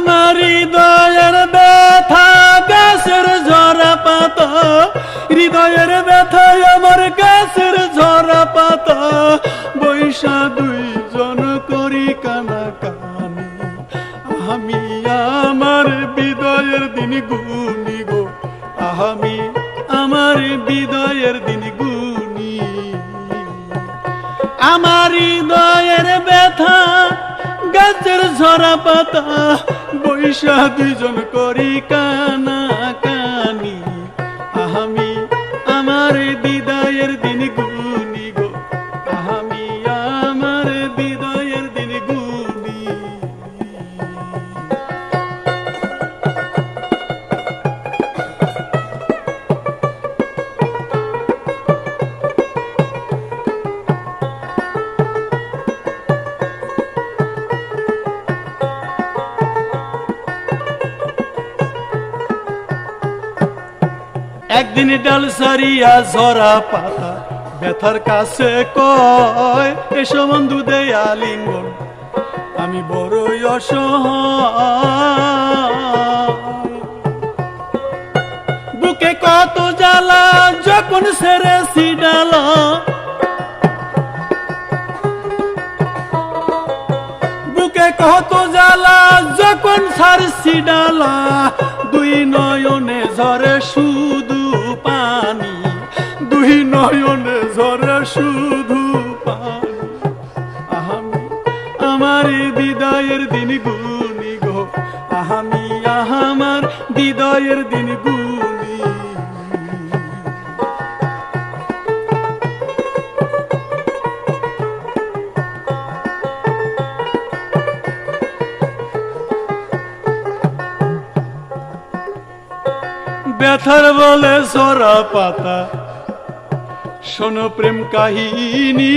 আমার হৃদয়ের ব্যথা গাছের ঝরা পাতা, হৃদয়ের ব্যথায় আমার গাছের ঝরা পাতা, বৈশা দুইজন করি কানাকানি। আমি আমার বিদায়ের দিন গুনি গো, আমি আমার বিদায়ের দিন গুনি। আমার হৃদয়ের ব্যথা গাছের ঝরা পাতা, বৈশা দুইজন করি কানাকানি। আমি আমার বিদায়ের দিন গুনি গো, আমি আমার বিদায়ের দিন গুনি। একদিন ডাল সারিয়া ঝরা পাতা ব্যথার কাছে কয়, এসো বন্ধু দেয় আলিঙ্গন, আমি বড়ই অসহায়। বুকে কত জ্বালা যখন ছেড়েছি ডালা, বুকে কত জ্বালা যখন ছাড়ছি ডালা, দুই নয়নে ঝরে শুধু পানি, দুই নয়নে ঝরে শুধু পানি। আমি আমার বিদায়ের দিন গুনি গো, আমি আমার বিদায়ের দিন গুনি। ব্যথার বলে ঝরা পাতা, শোনো প্রেম কাহিনী,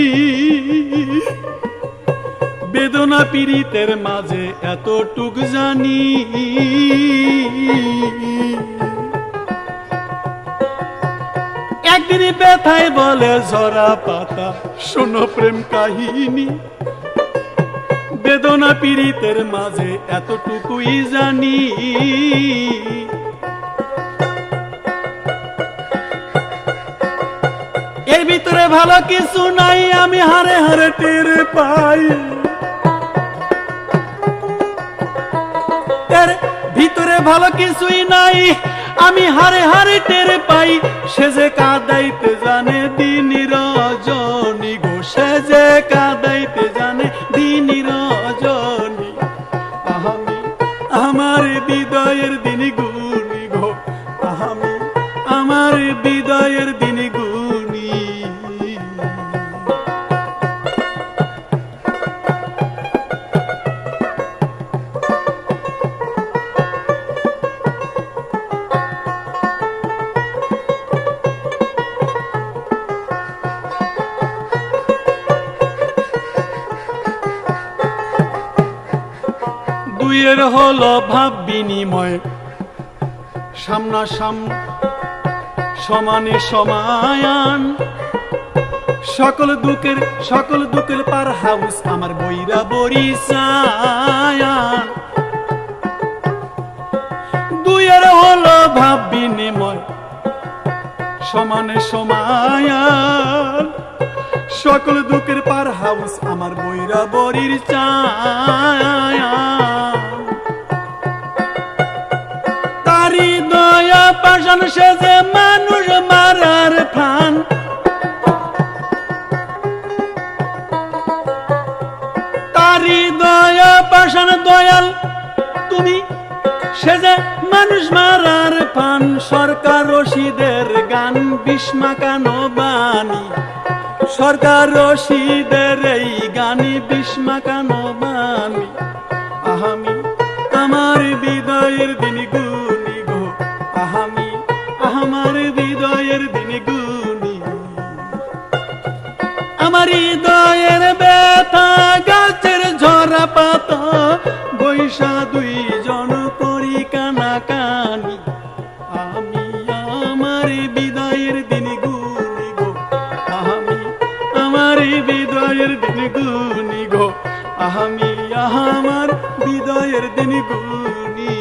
বেদনা পীড়িতের মাঝে এতটুক জানি। একদিন ব্যথায় বলে ঝরা পাতা, শোনো প্রেম কাহিনী, বেদনা পীড়িতের মাঝে এতটুকুই জানি। এর ভিতরে ভালো কিছু নাই, আমি হারে হারে টের পাই, এর ভিতরে ভালো কিছুই নাই, আমি হারে হারে টের পাই। সে যে কাঁদাইতে জানে দিন রজনী গো, সে যে কাঁদাইতে জানে দিন রজনী। আমি আমার বিদায়ের দিন গুনি গো, আমি আমার বিদায়ের দিন গুনি। দুইয়ের হলো ভাব বিনিময়, সামনাসামনি সমানে সমায়ান, সকল দুঃখের পার হাউস আমার বইরা বরিশায়ান। দুইয়ের হলো ভাব বিনিময়, সমানে সমায়ান, সকল দুঃখের পার হাউস আমার বইরা বরির চায়ান। তারি দয়া পাশান সে যে মানুষ মারার ফান, তারি দয়া পাশান দয়াল তুমি, সে যে মানুষ মারার ফান। সরকার রশিদের গান বিস্মাকানো বাণী, সরকার রশিদের এই গানি বিস্মাকানো বাণী। আমি আমার বিদায়ের দিন গুনি গো, আমি আমার বিদায়ের দিন গুনি। আমার হৃদয়ের ব্যথা গাছের ঝরা পাতা, বৈশা দুইজন করি কানাকানি। আমি আমার বিদায়ের দিন গুনি গো, আমি আমার বিদায়ের দিন গুনি গো, আমি আমার হৃদয়ের দিন গুনি